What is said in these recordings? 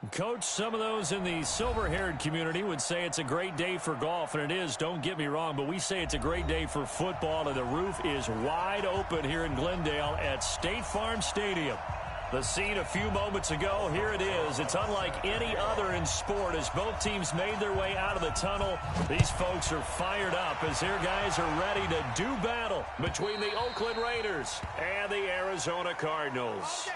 Coach, some of those in the silver-haired community would say it's a great day for golf, and it is, don't get me wrong, but we say it's a great day for football, and the roof is wide open here in Glendale at State Farm Stadium. The scene a few moments ago, here it is. It's unlike any other in sport as both teams made their way out of the tunnel. These folks are fired up as their guys are ready to do battle between the Oakland Raiders and the Arizona Cardinals.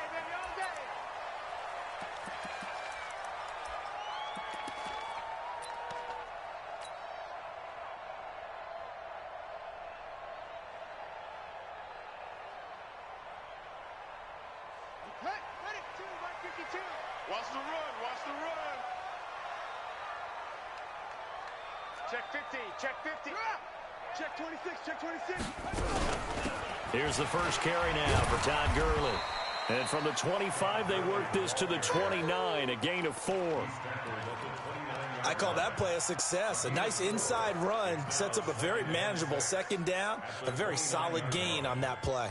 Watch the run, watch the run. Check 50, check 50. Check 26, check 26. Here's the first carry now for Todd Gurley. And from the 25, they work this to the 29, a gain of 4. I call that play a success. A nice inside run sets up a very manageable second down, a very solid gain on that play.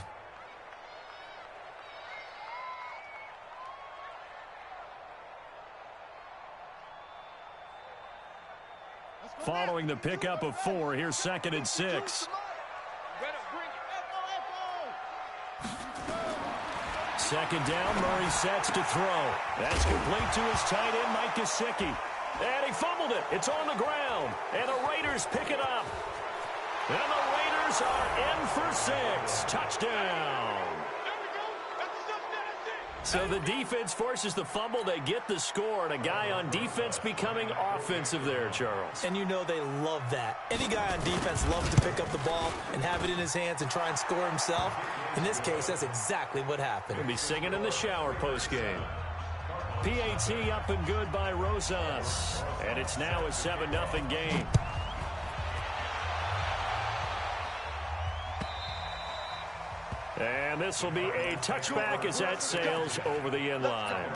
Following the pickup of 4, here's 2nd and 6. Second down, Murray sets to throw. That's complete to his tight end, Mike Gesicki. And he fumbled it. It's on the ground. And the Raiders pick it up. And the Raiders are in for 6. Touchdown. So the defense forces the fumble. They get the score, and a guy on defense becoming offensive there, Charles. And you know they love that. Any guy on defense loves to pick up the ball and have it in his hands and try and score himself. In this case, that's exactly what happened. He'll be singing in the shower postgame. PAT up and good by Rosas. And it's now a 7-0 game. And this will be a touchback as that sails over the end line.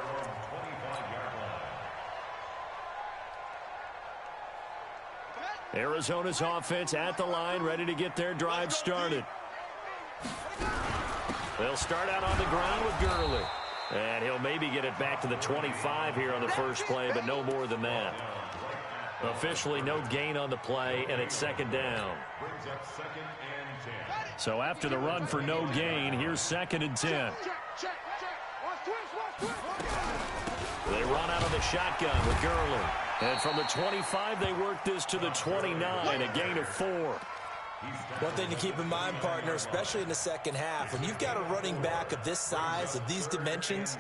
Arizona's offense at the line, ready to get their drive started. They'll start out on the ground with Gurley. And he'll maybe get it back to the 25 here on the first play, but no more than that. Officially no gain on the play, and it's second down. So after the run for no gain, here's 2nd and 10. They run out of the shotgun with Gurley. And from the 25, they work this to the 29, a gain of 4. One thing to keep in mind, partner, especially in the second half, when you've got a running back of this size, of these dimensions,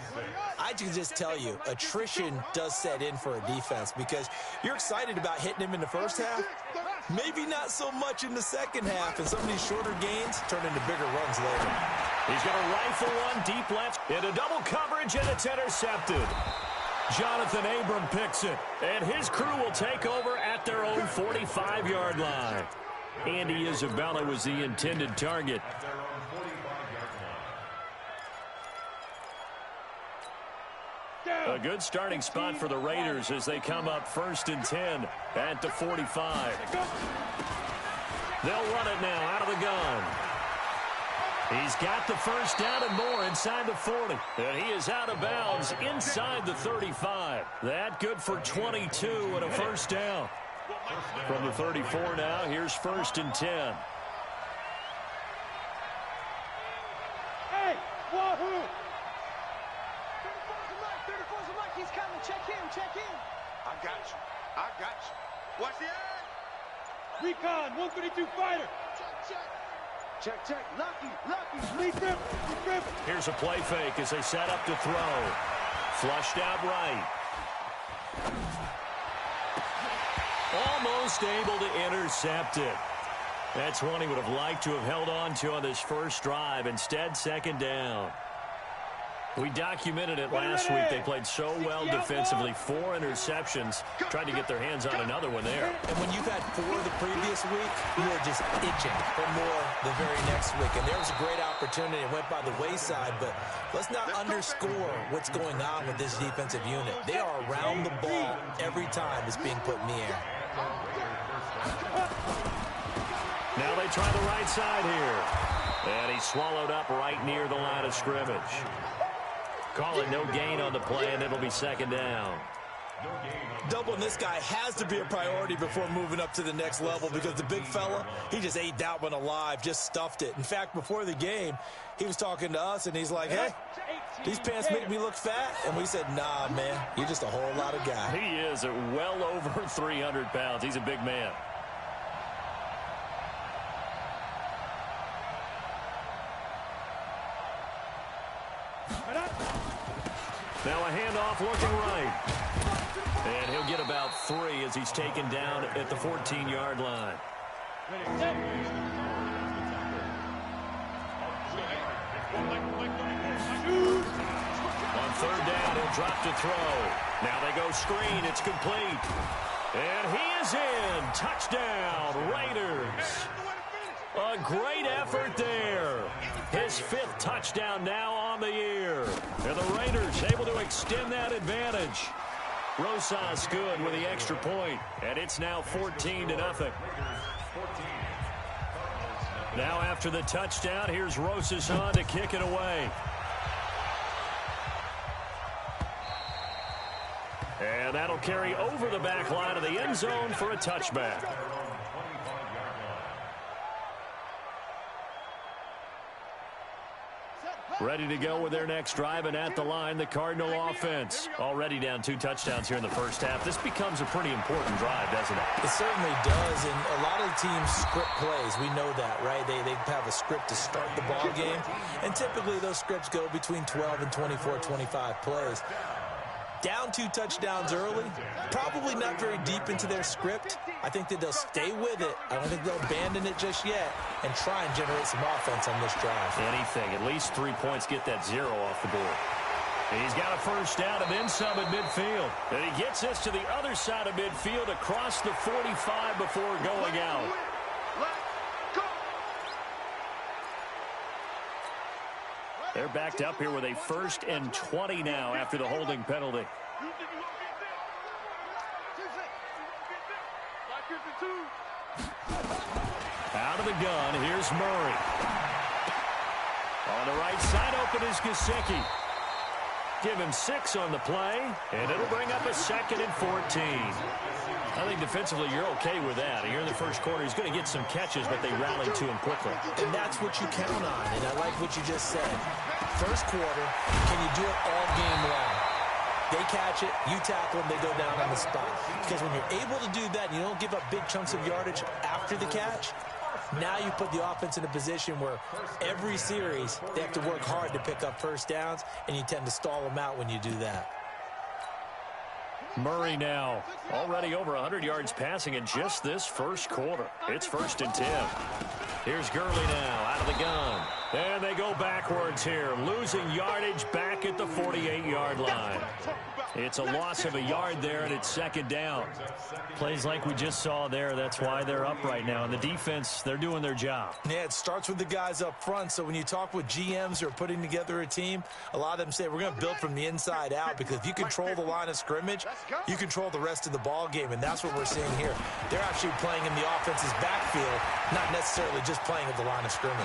I can just tell you, attrition does set in for a defense because you're excited about hitting him in the first half, maybe not so much in the second half, and some of these shorter gains turn into bigger runs later. He's going to rifle one deep left into double coverage, and it's intercepted. Jonathan Abram picks it, and his crew will take over at their own 45-yard line. Andy Isabella was the intended target. A good starting spot for the Raiders as they come up 1st and 10 at the 45. They'll run it now out of the gun. He's got the first down and more inside the 40. And he is out of bounds inside the 35. That good for 22 and a first down. From the 34 now, here's 1st and 10. Hey, wahoo! 34's a mic, he's coming. Check him, check him. I got you. I got you. Watch the eye. Recon, 132 fighter. Check, check. Check, check. Lucky. Lee Griffin. Here's a play fake as they set up to throw. Flushed out right. Almost able to intercept it. That's one he would have liked to have held on to on this first drive. Instead, second down. We documented it last week. They played so well defensively. 4 interceptions. Tried to get their hands on another one there. And when you've had 4 the previous week, you are just itching for more the very next week. And there was a great opportunity. It went by the wayside, but let's not underscore what's going on with this defensive unit. They are around the ball every time it's being put in the air. Now they try the right side here. And he's swallowed up right near the line of scrimmage. Calling no gain on the play, and it'll be second down. Doubling this guy has to be a priority before moving up to the next level because the big fella, he just ate that one alive, just stuffed it. In fact, before the game, he was talking to us, and he's like, hey, these pants make me look fat. And we said, nah, man, you're just a whole lot of guy. He is at well over 300 pounds. He's a big man. Now a handoff looking right. And he'll get about 3 as he's taken down at the 14-yard line. On third down, he'll drop to throw. Now they go screen. It's complete. And he is in. Touchdown, Raiders. A great effort there. His 5th touchdown now on the year. And the Raiders able to extend that advantage. Rosas good with the extra point, and it's now 14-0. Now after the touchdown, here's Rosas on to kick it away. And that'll carry over the back line of the end zone for a touchback. Ready to go with their next drive, and at the line, the Cardinal offense. Already down 2 touchdowns here in the first half. This becomes a pretty important drive, doesn't it? It certainly does, and a lot of the teams script plays. We know that, right? They have a script to start the ball game, and typically those scripts go between 12 and 24, 25 plays. Down 2 touchdowns early, probably not very deep into their script. I think that they'll stay with it. I don't think they'll abandon it just yet and try and generate some offense on this drive. Anything, at least 3 points, get that 0 off the board. And he's got a first down and then some at midfield. And he gets us to the other side of midfield across the 45 before going out. They're backed up here with a 1st and 20 now after the holding penalty. Out of the gun, here's Murray. On the right side, open is Gesicki. Give him 6 on the play, and it'll bring up a 2nd and 14. I think defensively you're okay with that. Here in the first quarter, he's going to get some catches, but they rallied to him quickly. And that's what you count on, and I like what you just said. First quarter, can you do it all game long? They catch it, you tackle them, they go down on the spot. Because when you're able to do that and you don't give up big chunks of yardage after the catch, now you put the offense in a position where every series they have to work hard to pick up first downs, and you tend to stall them out when you do that. Murray now already over 100 yards passing in just this first quarter. It's 1st and 10. Here's Gurley now out of the gun. And they go backwards here, losing yardage back at the 48-yard line. It's a loss of a yard there, and it's 2nd down. Plays like we just saw there. That's why they're up right now. And the defense, they're doing their job. Yeah, it starts with the guys up front. So when you talk with GMs who are putting together a team, a lot of them say we're going to build from the inside out, because if you control the line of scrimmage, you control the rest of the ball game, and that's what we're seeing here. They're actually playing in the offense's backfield, not necessarily just playing at the line of scrimmage.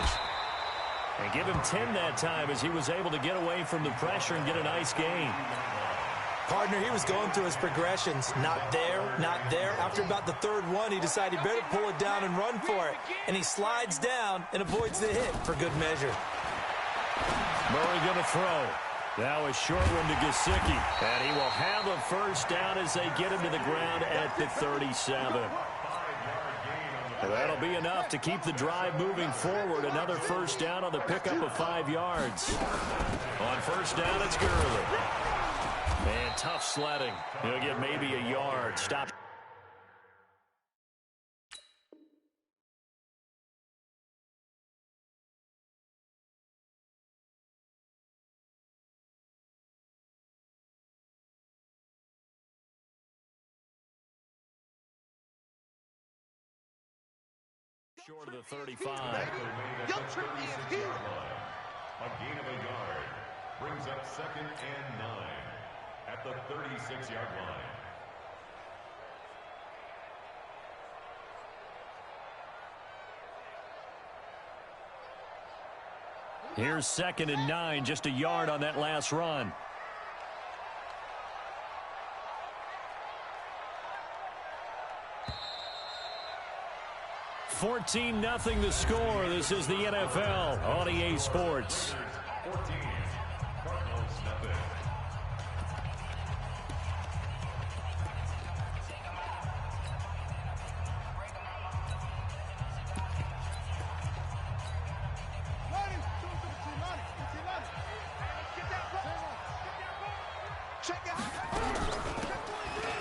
And give him 10 that time as he was able to get away from the pressure and get a nice gain. Partner, he was going through his progressions. Not there, not there. After about the 3rd one, he decided he better pull it down and run for it. And he slides down and avoids the hit for good measure. Murray going to throw. Now a short one to Gesicki. And he will have a first down as they get him to the ground at the 37. That'll be enough to keep the drive moving forward. Another first down on the pickup of 5 yards. On first down, it's Gurley. And tough sledding. He'll get maybe a yard. Stop. Short of the 35. A gain of a yard brings up 2nd and 9 at the 36-yard line. Here's 2nd and 9, just a yard on that last run. 14-0 the score. This is the NFL on EA Sports.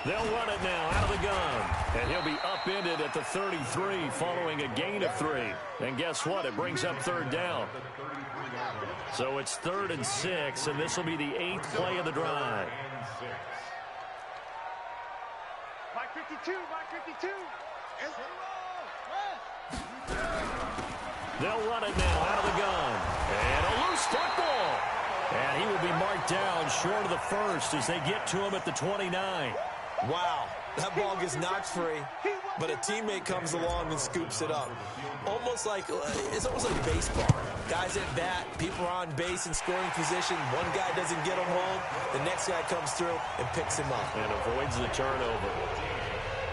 They'll run it now out of the gun. And he'll be upended at the 33 following a gain of 3. And guess what? It brings up 3rd down. So it's 3rd and 6, and this will be the 8th play of the drive. Mike 52, Mike 52. They'll run it now out of the gun. And a loose football. And he will be marked down short of the 1st as they get to him at the 29. Wow, that ball gets knocked free, but a teammate comes along and scoops it up. It's almost like baseball. Guys at bat, people are on base in scoring position. One guy doesn't get him home. The next guy comes through and picks him up. And avoids the turnover.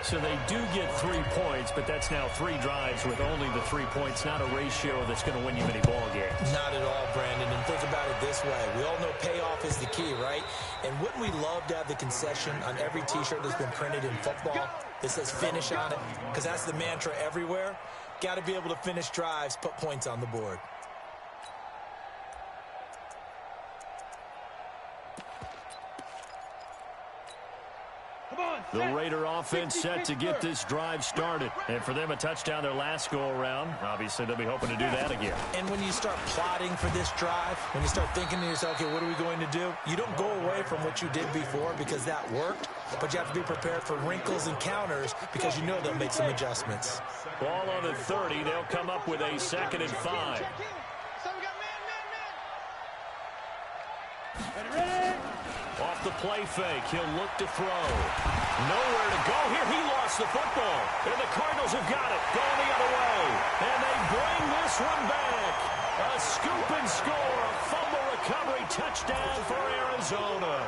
So they do get 3 points, but that's now 3 drives with only the 3 points, not a ratio that's going to win you many ball games. Not at all, Brandon. And think about it this way. We all know payoff is the key, right? And wouldn't we love to have the concession on every T-shirt that's been printed in football that says finish on it? Because that's the mantra everywhere. Got to be able to finish drives, put points on the board. The Raider offense set to get this drive started. And for them, a touchdown their last go-around. Obviously, they'll be hoping to do that again. And when you start plotting for this drive, when you start thinking to yourself, okay, what are we going to do? You don't go away from what you did before because that worked, but you have to be prepared for wrinkles and counters because you know they'll make some adjustments. Ball on the 30. They'll come up with a 2nd and 5. Off the play fake, he'll look to throw. Nowhere to go here. He lost the football. And the Cardinals have got it. Going the other way. And they bring this one back. A scoop and score. A fumble recovery touchdown for Arizona.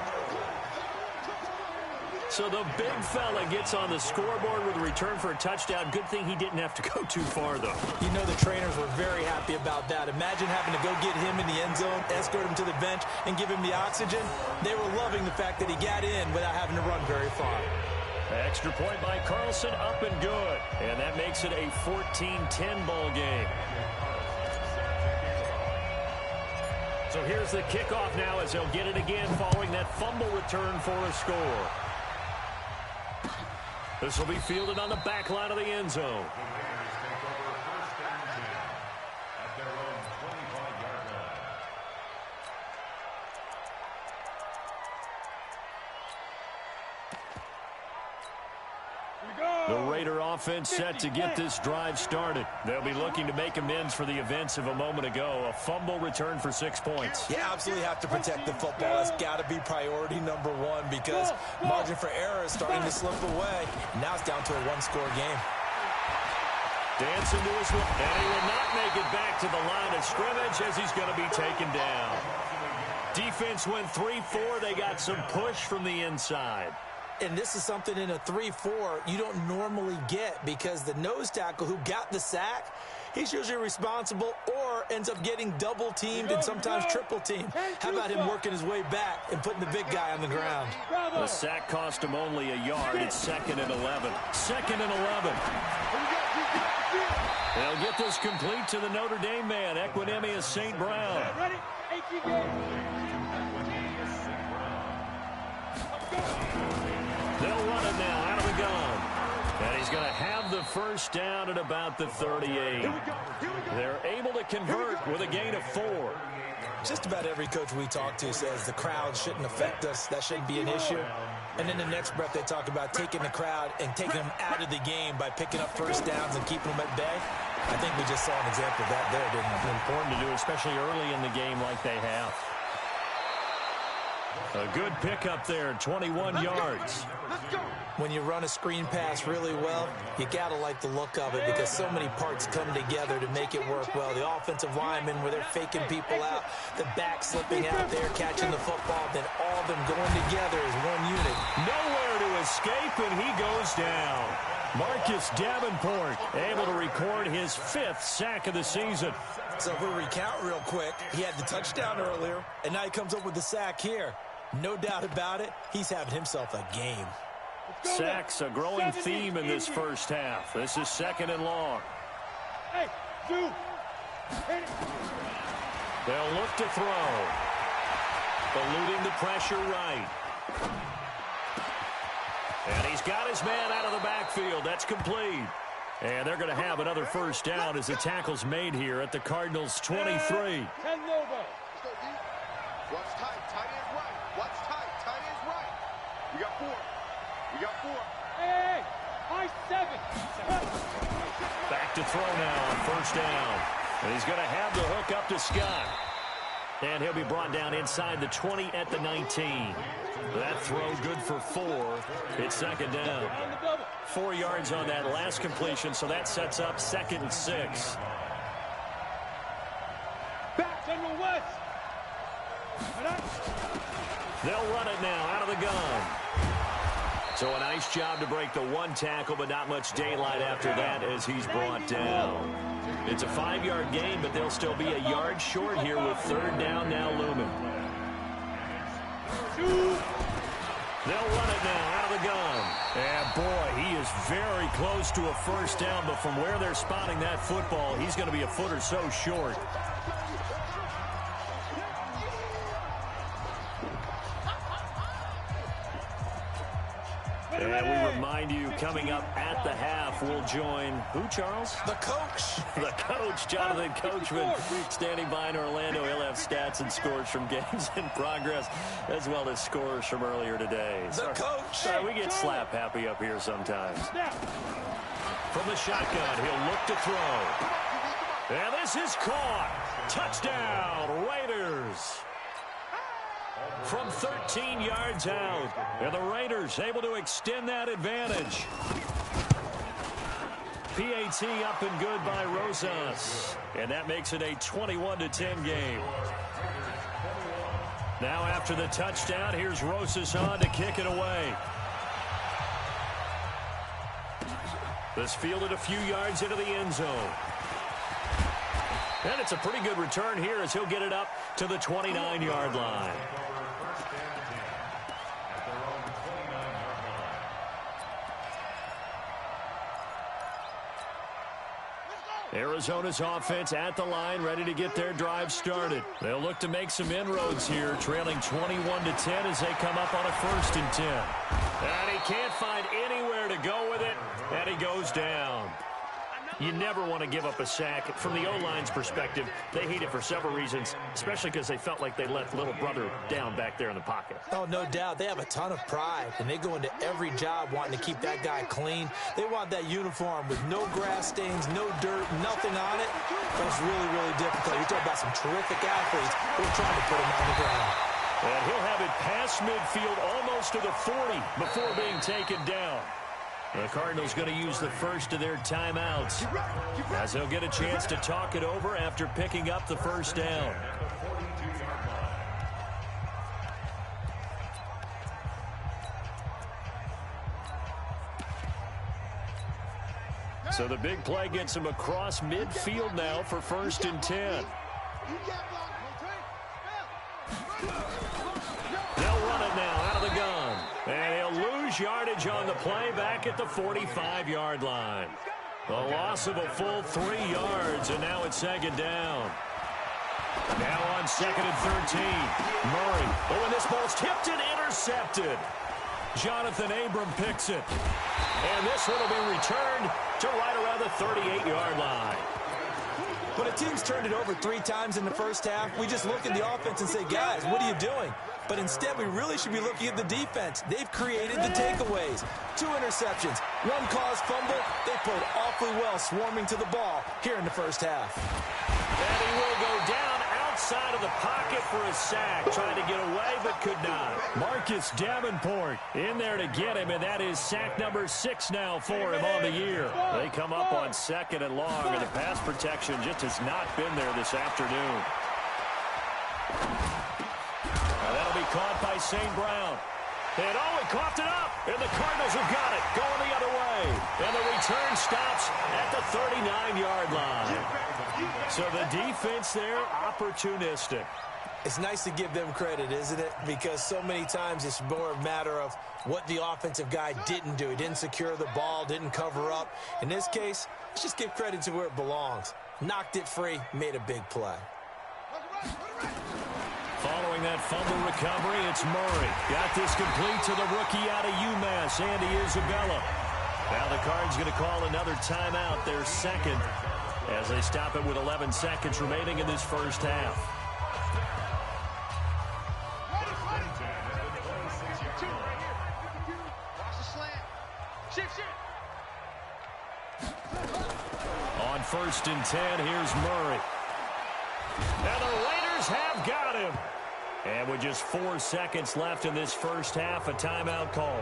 So the big fella gets on the scoreboard with a return for a touchdown. Good thing he didn't have to go too far, though. You know the trainers were very happy about that. Imagine having to go get him in the end zone, escort him to the bench, and give him the oxygen. They were loving the fact that he got in without having to run very far. Extra point by Carlson, up and good. And that makes it a 14-10 ball game. So here's the kickoff now as they'll get it again following that fumble return for a score. This will be fielded on the back line of the end zone. The Raider offense set to get this drive started. They'll be looking to make amends for the events of a moment ago. A fumble return for 6 points. You absolutely have to protect the football. That's got to be priority number 1 because margin for error is starting to slip away. Now it's down to a 1-score game. Dancing to his one, and he will not make it back to the line of scrimmage as he's going to be taken down. Defense went 3-4. They got some push from the inside. And this is something in a 3-4 you don't normally get because the nose tackle who got the sack, he's usually responsible or ends up getting double-teamed and sometimes triple-teamed. How about him working his way back and putting the big guy on the ground? The sack cost him only a yard. It's 2nd and 11. 2nd and 11. They'll get this complete to the Notre Dame man, Equanimeous St. Brown. They'll run it now out of the gun. And he's going to have the first down at about the 38. They're able to convert with a gain of 4. Just about every coach we talk to says the crowd shouldn't affect us. That shouldn't be an issue. And in the next breath, they talk about taking the crowd and taking them out of the game by picking up first downs and keeping them at bay. I think we just saw an example of that there, didn't we? Important to do, especially early in the game like they have. A good pickup there, 21 yards. Let's go. When you run a screen pass really well, you got to like the look of it because so many parts come together to make it work well. The offensive linemen, where they're faking people out, the back slipping out there, catching the football, then all of them going together as one unit. Nowhere to escape, and he goes down. Marcus Davenport able to record his 5th sack of the season. So if we recount real quick, he had the touchdown earlier, and now he comes up with the sack here. No doubt about it, he's having himself a game. Sacks, a growing theme in this first half. This is 2nd and long. Hey, dude. They'll look to throw. Eluding the pressure right. And he's got his man out of the backfield. That's complete. And they're going to have another first down as the tackle's made here at the Cardinals' 23. 10 Lobo. What's tight? Tight ends right. What's tight? Tight ends right. We got 4. We got 4. Hey, high 7. Back to throw now on first down. And he's going to have the hook up to Scott. And he'll be brought down inside the 20 at the 19. That throw good for 4. It's 2nd down. 4 yards on that last completion, so that sets up 2nd and 6. Back, General West. They'll run it now out of the gun. So a nice job to break the 1 tackle, but not much daylight after that as he's brought down. It's a 5-yard gain, but they'll still be a yard short here with 3rd down now looming. They'll run it now out of the gun. And boy, he is very close to a first down, but from where they're spotting that football, he's going to be a foot or so short. And we remind you, coming up at the half, we'll join who, Charles? The coach. The coach, Jonathan Coachman, standing by in Orlando. He'll have stats and scores from games in progress, as well as scores from earlier today. The coach. Sorry, we get slap happy up here sometimes. From the shotgun, he'll look to throw. And this is caught. Touchdown, Raiders. From 13 yards out, and the Raiders able to extend that advantage. PAT up and good by Rosas, and that makes it a 21-10 game. Now after the touchdown, here's Rosas on to kick it away. This fielded a few yards into the end zone. And it's a pretty good return here as he'll get it up to the 29-yard line. Arizona's offense at the line, ready to get their drive started. They'll look to make some inroads here, trailing 21-10 as they come up on a 1st and 10. And he can't find anywhere to go with it, and he goes down. You never want to give up a sack. From the O-line's perspective, they hate it for several reasons, especially because they felt like they let little brother down back there in the pocket. Oh, no doubt. They have a ton of pride, and they go into every job wanting to keep that guy clean. They want that uniform with no grass stains, no dirt, nothing on it. But it's really, really difficult. You're talking about some terrific athletes who are trying to put him on the ground. And he'll have it past midfield almost to the 40 before being taken down. The Cardinals going to use the first of their timeouts as they'll get a chance to talk it over after picking up the first down. So the big play gets him across midfield now for 1st and 10. They'll run it now out of the gun. And he'll lose yardage on the play back at the 45-yard line. The loss of a full 3 yards, and now it's 2nd down. Now on 2nd and 13. Murray. Oh, and this ball's tipped and intercepted. Jonathan Abram picks it. And this one will be returned to right around the 38-yard line. When a team's turned it over 3 times in the first half, we just look at the offense and say, guys, what are you doing? But instead, we really should be looking at the defense. They've created the takeaways. 2 interceptions, 1 caused fumble. They played awfully well swarming to the ball here in the first half. And he will go down inside of the pocket for a sack. Trying to get away, but could not. Marcus Davenport in there to get him, and that is sack number 6 now for him on the year. They come up on 2nd and long, and the pass protection just has not been there this afternoon. Now that'll be caught by St. Brown. And he coughed it up, and the Cardinals have got it, going the other way. And the return stops at the 39-yard line. So the defense there, opportunistic. It's nice to give them credit, isn't it? Because so many times it's more a matter of what the offensive guy didn't do. He didn't secure the ball, didn't cover up. In this case, let's just give credit to where it belongs. Knocked it free, made a big play. Following that fumble recovery, it's Murray. Got this complete to the rookie out of UMass, Andy Isabella. Now the Cards going to call another timeout, their second, as they stop it with 11 seconds remaining in this first half. On 1st and 10, here's Murray. And the Raiders have got him. And with just 4 seconds left in this first half, a timeout call.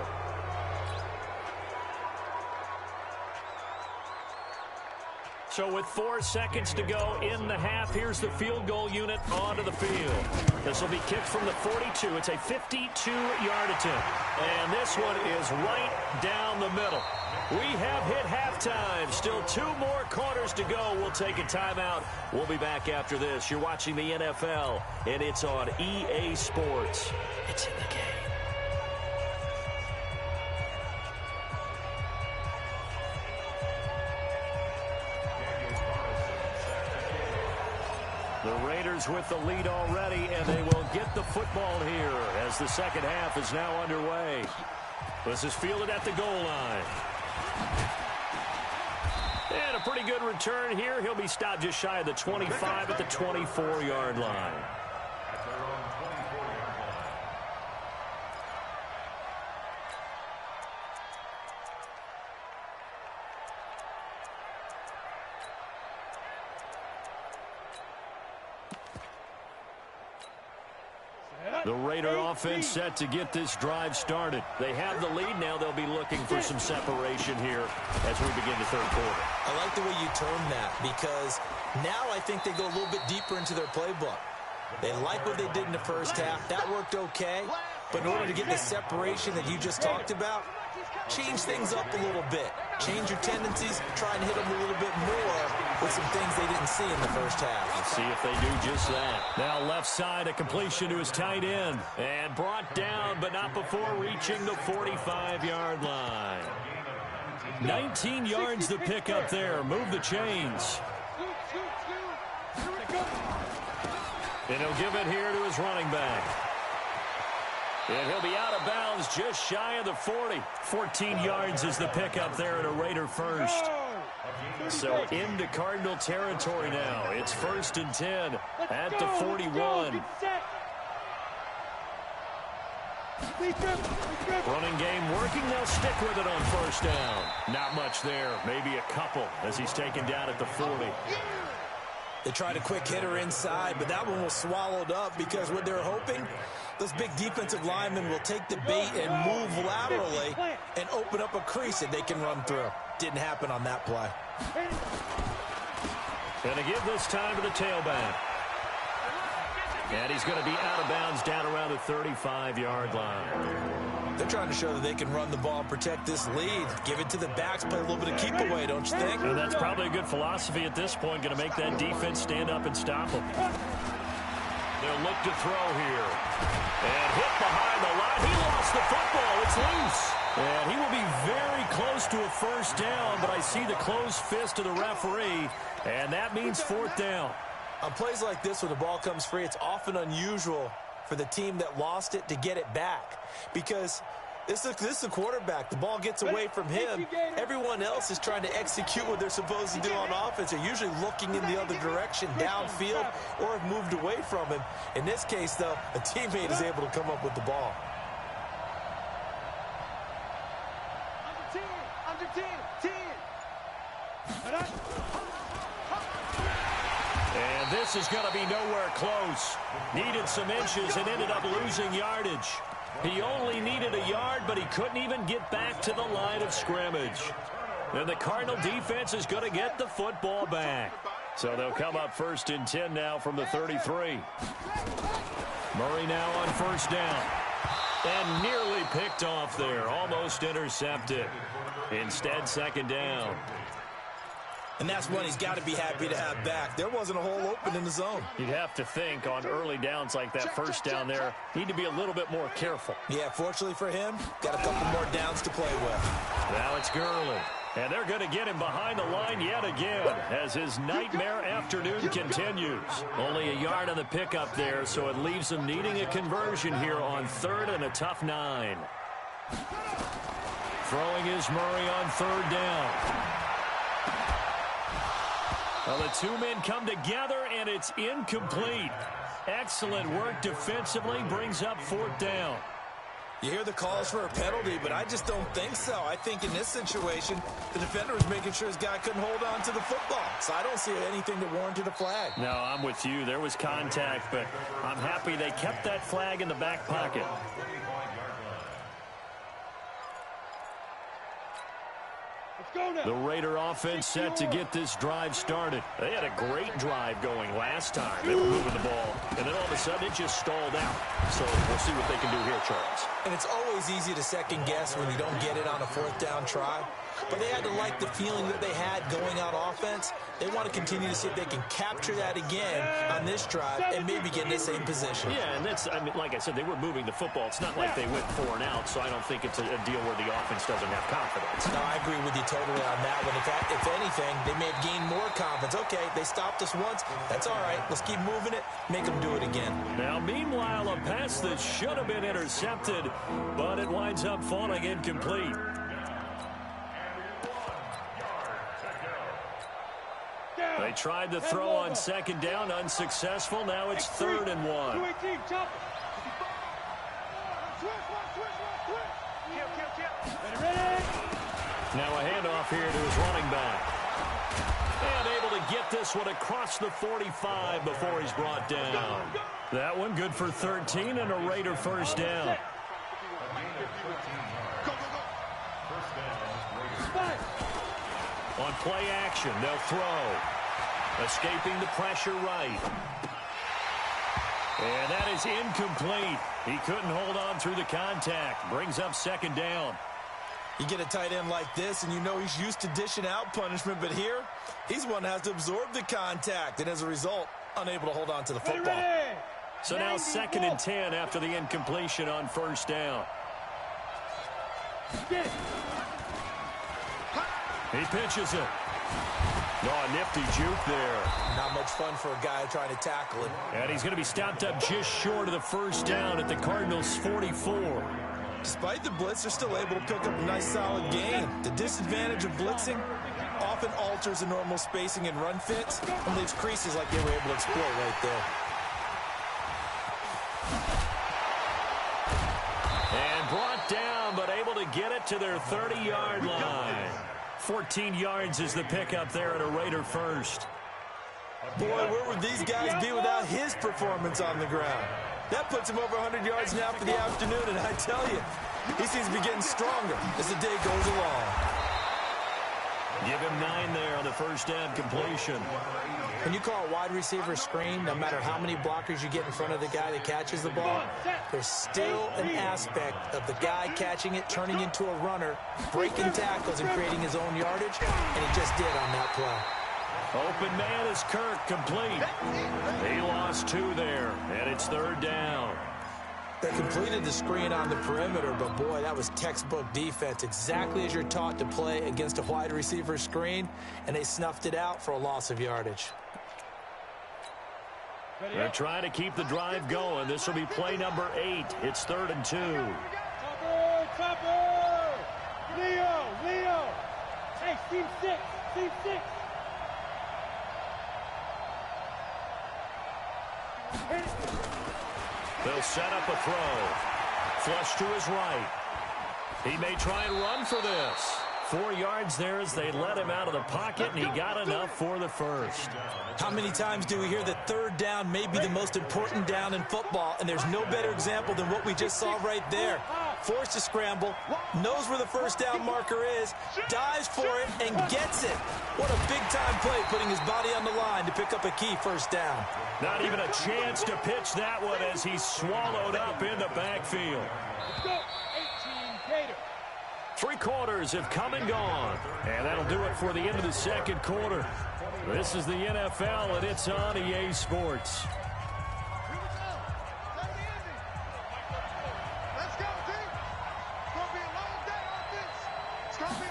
So with 4 seconds to go in the half, here's the field goal unit onto the field. This will be kicked from the 42. It's a 52-yard attempt. And this one is right down the middle. We have hit halftime. Still 2 more quarters to go. We'll take a timeout. We'll be back after this. You're watching the NFL, and it's on EA Sports. It's in the game. The Raiders with the lead already, and they will get the football here as the second half is now underway. This is fielded at the goal line. And a pretty good return here. He'll be stopped just shy of the 25 at the 24-yard line. The Raider offense set to get this drive started. They have the lead now. They'll be looking for some separation here as we begin the third quarter. I like the way you term that because now I think they go a little bit deeper into their playbook. They like what they did in the first half. That worked okay. But in order to get the separation that you just talked about, change things up a little bit. Change your tendencies. Try and hit them a little bit more with some things they didn't see in the first half. Let's see if they do just that. Now left side, a completion to his tight end. And brought down, but not before reaching the 45-yard line. 19 yards the pick up there. Move the chains. And he'll give it here to his running back. And he'll be out of bounds just shy of the 40. 14 yards is the pickup there at a Raider first. So into Cardinal territory now. It's 1st and 10 at the 41. Running game working. They'll stick with it on 1st down. Not much there. Maybe a couple as he's taken down at the 40. They tried a quick hitter inside, but that one was swallowed up because what they're hoping, those big defensive linemen will take the bait and move laterally and open up a crease that they can run through. Didn't happen on that play. Going to give this time to the tailback. And he's going to be out of bounds down around the 35-yard line. They're trying to show that they can run the ball and protect this lead. Give it to the backs, play a little bit of keep away, don't you think? And that's probably a good philosophy at this point, going to make that defense stand up and stop them. They'll look to throw here. And hit behind the line. He lost the football. It's loose. And he will be very close to a 1st down, but I see the closed fist of the referee, and that means 4th down. On plays like this where the ball comes free, it's often unusual for the team that lost it to get it back because this is the quarterback. The ball gets away from him. Everyone else is trying to execute what they're supposed to do on offense. They're usually looking in the other direction, downfield, or have moved away from him. In this case, though, a teammate is able to come up with the ball. And And this is going to be nowhere close. Needed some inches and ended up losing yardage. He only needed a yard, but he couldn't even get back to the line of scrimmage. And the Cardinal defense is going to get the football back. So they'll come up 1st and 10 now from the 33. Murray now on 1st down. And nearly picked off there. Almost intercepted. Instead, 2nd down. And that's one he's got to be happy to have back. There wasn't a hole open in the zone. You'd have to think on early downs like that 1st down there, need to be a little bit more careful. Yeah, fortunately for him, got a couple more downs to play with. Now it's Gurley. And they're going to get him behind the line yet again as his nightmare afternoon continues. Only a yard on the pickup there, so it leaves him needing a conversion here on 3rd and a tough 9. Throwing is Murray on 3rd down. Well, the two men come together, and it's incomplete. Excellent work defensively, brings up 4th down. You hear the calls for a penalty, but I just don't think so. I think in this situation, the defender was making sure his guy couldn't hold on to the football. So I don't see anything that warranted a flag. No, I'm with you. There was contact, but I'm happy they kept that flag in the back pocket. The Raider offense set to get this drive started. They had a great drive going last time. They were moving the ball, and then all of a sudden it just stalled out. So we'll see what they can do here, Charles. And it's always easy to second guess when you don't get it on a 4th down try. But they had to like the feeling that they had going out offense. They want to continue to see if they can capture that again on this drive and maybe get in the same position. Yeah, and that's, I mean, like I said, they were moving the football. It's not like they went 4 and out, so I don't think it's a deal where the offense doesn't have confidence. No, I agree with you totally on that one. If anything, they may have gained more confidence. Okay, they stopped us once. That's all right. Let's keep moving it. Make them do it again. Now, meanwhile, a pass that should have been intercepted, but it winds up falling incomplete. They tried to throw on 2nd down, unsuccessful. Now it's 3rd and 1. Now a handoff here to his running back. And able to get this one across the 45 before he's brought down. That one good for 13 and a Raider 1st down. On play action, they'll throw. Escaping the pressure right. And that is incomplete. He couldn't hold on through the contact. Brings up 2nd down. You get a tight end like this, and you know he's used to dishing out punishment, but here, he's one that has to absorb the contact, and as a result, unable to hold on to the football. So now 2nd and 10 after the incompletion on 1st down. He pitches it. Oh, a nifty juke there. Not much fun for a guy trying to tackle it. And he's going to be stopped up just short of the 1st down at the Cardinals' 44. Despite the blitz, they're still able to pick up a nice solid gain. The disadvantage of blitzing often alters the normal spacing and run fits and leaves creases like they were able to exploit right there. And brought down, but able to get it to their 30-yard line. 14 yards is the pickup there at a Raider 1st. Boy, where would these guys be without his performance on the ground? That puts him over 100 yards now for the afternoon, and I tell you, he seems to be getting stronger as the day goes along. Give him 9 there on the 1st down completion. When you call a wide receiver screen, no matter how many blockers you get in front of the guy that catches the ball, there's still an aspect of the guy catching it, turning into a runner, breaking tackles and creating his own yardage, and he just did on that play. Open man is Kirk, complete. He lost 2 there, and it's 3rd down. They completed the screen on the perimeter, but boy, that was textbook defense, exactly as you're taught to play against a wide receiver screen, and they snuffed it out for a loss of yardage. They're trying to keep the drive going. This will be play number 8. It's 3rd and 2. Topper! Leo! Hey, team 6! They'll set up a throw. Flush to his right. He may try and run for this. 4 yards there as they let him out of the pocket, and he got enough for the first. How many times do we hear that third down may be the most important down in football, and there's no better example than what we just saw right there. Forced to scramble, knows where the first down marker is, dives for it, and gets it. What a big-time play, putting his body on the line to pick up a key first down. Not even a chance to pitch that one as he's swallowed up in the backfield. 3 quarters have come and gone. And that'll do it for the end of the second quarter. This is the NFL, and it's on EA Sports. Let's go, team. It's going to be a long day on this. It's going to be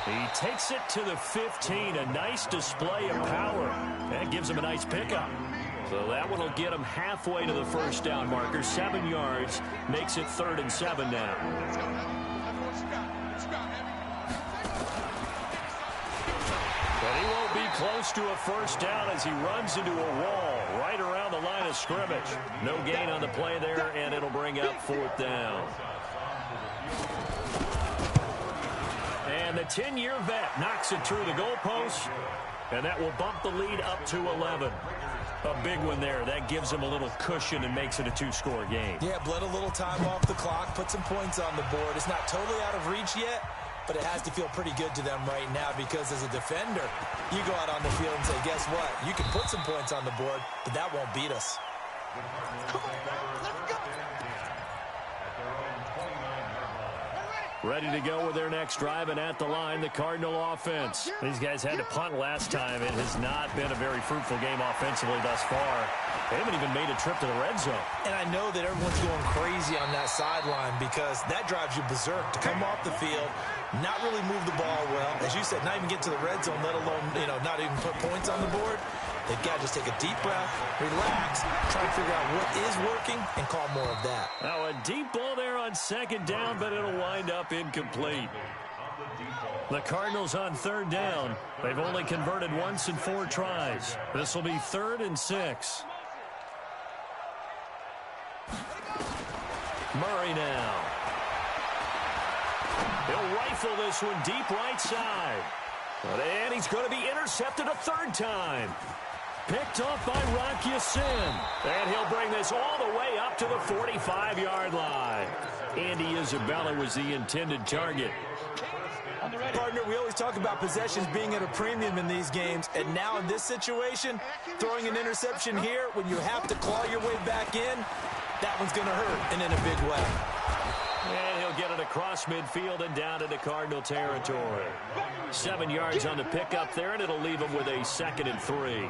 He takes it to the 15. A nice display of power. That gives him a nice pickup. So that one will get him halfway to the first down marker. 7 yards. Makes it 3rd and 7 now. But he won't be close to a first down as he runs into a wall right around the line of scrimmage. No gain on the play there, and it'll bring up 4th down. And the 10-year vet knocks it through the goalpost, and that will bump the lead up to 11. A big one there. That gives him a little cushion and makes it a 2-score game. Yeah, bled a little time off the clock, put some points on the board. It's not totally out of reach yet, but it has to feel pretty good to them right now because as a defender, you go out on the field and say, guess what? You can put some points on the board, but that won't beat us. Come on, let's go. Ready to go with their next drive, and at the line, the Cardinal offense. These guys had to punt last time. It has not been a very fruitful game offensively thus far. They haven't even made a trip to the red zone. And I know that everyone's going crazy on that sideline because that drives you berserk to come off the field, not really move the ball well. As you said, not even get to the red zone, let alone, not even put points on the board. They've got to just take a deep breath, relax, try to figure out what is working, and call more of that. Now a deep ball there on 2nd down, but it'll wind up incomplete. The Cardinals on 3rd down. They've only converted once in 4 tries. This will be 3rd and 6. Murray now. He'll rifle this one deep right side. And he's going to be intercepted a 3rd time. Picked off by Rock Ya-Sin. And he'll bring this all the way up to the 45-yard line. Andy Isabella was the intended target. Partner, we always talk about possessions being at a premium in these games, and now in this situation, throwing an interception here when you have to claw your way back in, that one's going to hurt, and in a big way. And he'll get it across midfield and down into Cardinal territory. 7 yards on the pickup there, and it'll leave him with a 2nd and 3.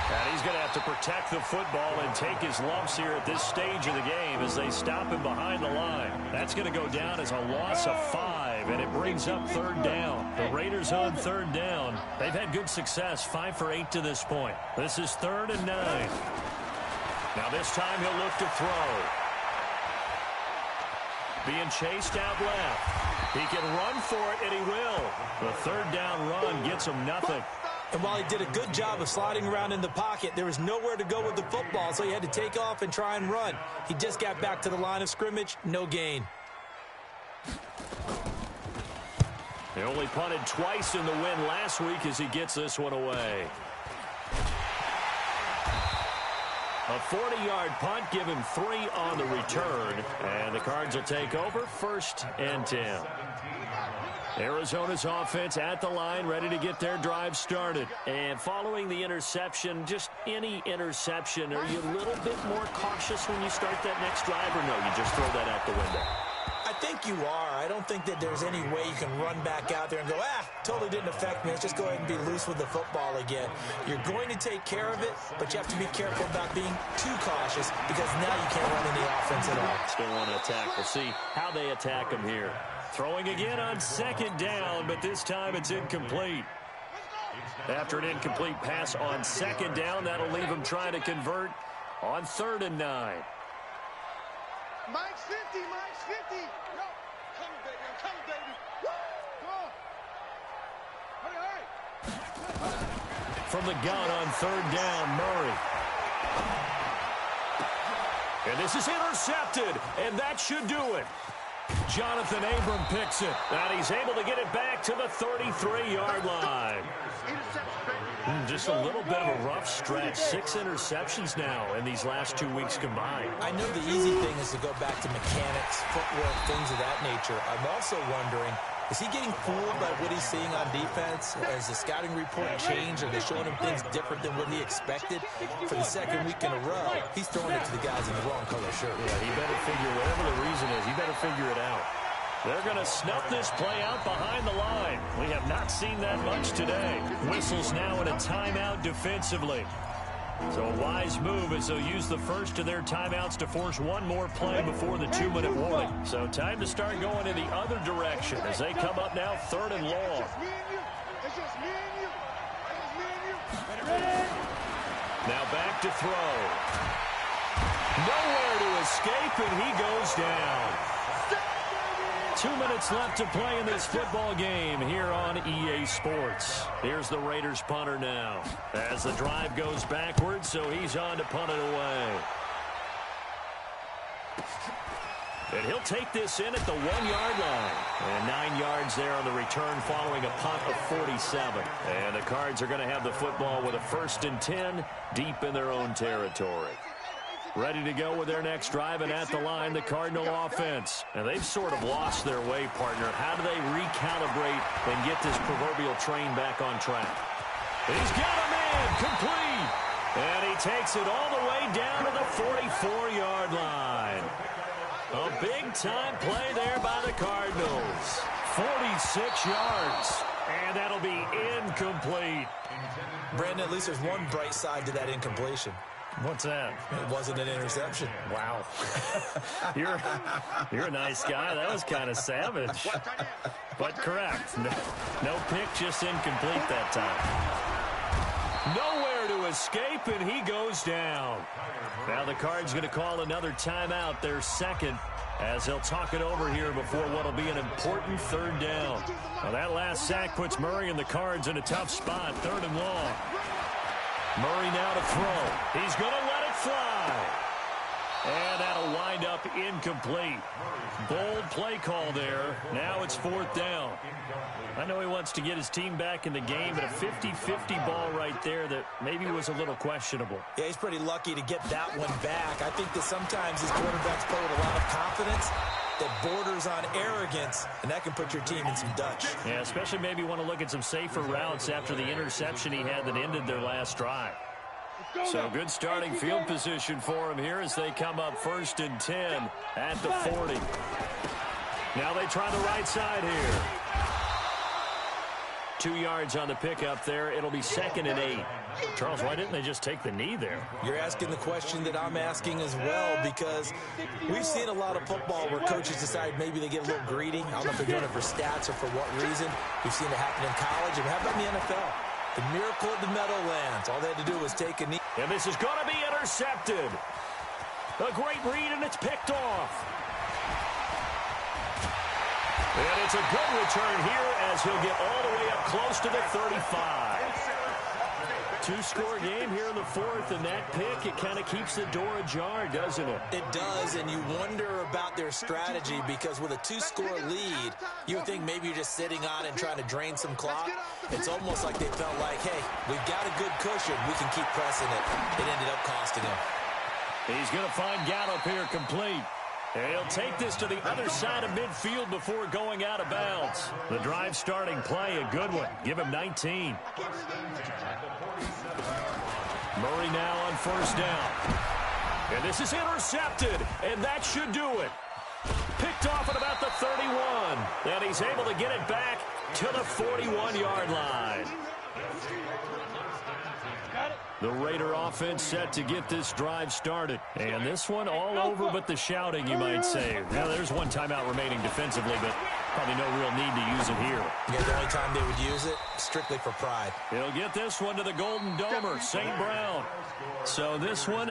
And he's going to have to protect the football and take his lumps here at this stage of the game as they stop him behind the line. That's going to go down as a loss of 5, and it brings up 3rd down. The Raiders on 3rd down. They've had good success, 5 for 8 to this point. This is 3rd and 9. Now this time he'll look to throw. Being chased out left. He can run for it, and he will. The 3rd down run gets him nothing. And while he did a good job of sliding around in the pocket, there was nowhere to go with the football, so he had to take off and try and run. He just got back to the line of scrimmage, no gain. They only punted twice in the win last week as he gets this one away. A 40-yard punt, give him 3 on the return. And the Cards will take over 1st and 10. Arizona's offense at the line, ready to get their drive started. And following the interception, just any interception, are you a little bit more cautious when you start that next drive, or no, you just throw that out the window? I think you are. I don't think that there's any way you can run back out there and go, totally didn't affect me. Let's just go ahead and be loose with the football again. You're going to take care of it, but you have to be careful about being too cautious because now you can't run any offense at all. Still want to attack. We'll see how they attack him here. Throwing again on 2nd down, but this time it's incomplete. After an incomplete pass on 2nd down, that'll leave him trying to convert on 3rd and 9. Mike's 50, Mike's 50. No, come, baby, I'm coming, baby. Woo! Come on. Hurry. from the gun on third down. Murray. And this is intercepted, and that should do it. Jonathan Abram picks it, and he's able to get it back to the 33-yard line. Just a little bit of a rough stretch. 6 interceptions now in these last 2 weeks combined. I know the easy thing is to go back to mechanics, footwork, things of that nature. I'm also wondering, is he getting fooled by what he's seeing on defense? Has the scouting report changed? Are they showing him things different than what he expected? For the second week in a row, he's throwing it to the guys in the wrong color shirt. Yeah, he better figure, whatever the reason is, he better figure it out. They're going to snuff this play out behind the line. We have not seen that much today. Whistles now in a timeout defensively. So a wise move as they'll use the first of their timeouts to force one more play before the 2-minute warning. So time to start going in the other direction as they come up now 3rd and long. Now back to throw. Nowhere to escape, and he goes down. 2 minutes left to play in this football game here on EA Sports. Here's the Raiders punter now as the drive goes backwards, so he's on to punt it away. And he'll take this in at the 1-yard line. And 9 yards there on the return following a punt of 47. And the Cards are going to have the football with a 1st and 10 deep in their own territory. Ready to go with their next drive, and at the line, the Cardinal offense. And they've sort of lost their way, partner. How do they recalibrate and get this proverbial train back on track? He's got a man, complete. And he takes it all the way down to the 44-yard line. A big-time play there by the Cardinals. 46 yards, and that'll be incomplete. Brandon, at least there's one bright side to that incompletion. What's that? It wasn't an interception. Wow. You're a nice guy. That was kind of savage. But correct. No pick, just incomplete that time. Nowhere to escape, and he goes down. Now the Cards going to call another timeout, their second, as they'll talk it over here before what will be an important 3rd down. Now that last sack puts Murray and the Cards in a tough spot, 3rd and long. Murray now to throw. He's going to let it fly. And that'll wind up incomplete. Bold play call there. Now it's 4th down. I know he wants to get his team back in the game, but a 50-50 ball right there that maybe was a little questionable. Yeah, he's pretty lucky to get that one back. I think that sometimes these quarterbacks play with a lot of confidence that borders on arrogance, and that can put your team in some Dutch. Yeah, especially maybe want to look at some safer routes after the interception he had that ended their last drive. So good starting field position for him here as they come up 1st and 10 at the 40. Now they try the right side here. 2 yards on the pickup there. It'll be 2nd and 8. Charles, why didn't they just take the knee there? You're asking the question that I'm asking as well, because we've seen a lot of football where coaches decide maybe they get a little greedy. I don't know if they're doing it for stats or for what reason. We've seen it happen in college. And how about in the NFL? The miracle of the Meadowlands. All they had to do was take a knee. And this is going to be intercepted. A great read, and it's picked off. And it's a good return here as he'll get all the way up close to the 35. 2-score game here in the 4th, and that pick, it kind of keeps the door ajar, doesn't it? It does, and you wonder about their strategy, because with a 2-score lead, you would think maybe you're just sitting on it and trying to drain some clock. It's almost like they felt like, hey, we've got a good cushion. We can keep pressing it. It ended up costing him. He's going to find Gallup here complete. And he'll take this to the other side of midfield before going out of bounds. The drive starting play, a good one. Give him 19. Murray now on 1st down. And this is intercepted, and that should do it. Picked off at about the 31. And he's able to get it back to the 41-yard line. The Raider offense set to get this drive started. And this one all over but the shouting, you might say. Now, there's one timeout remaining defensively, but probably no real need to use it here. Yeah, the only time they would use it, strictly for pride. He'll get this one to the Golden Domer, St. Brown. So this one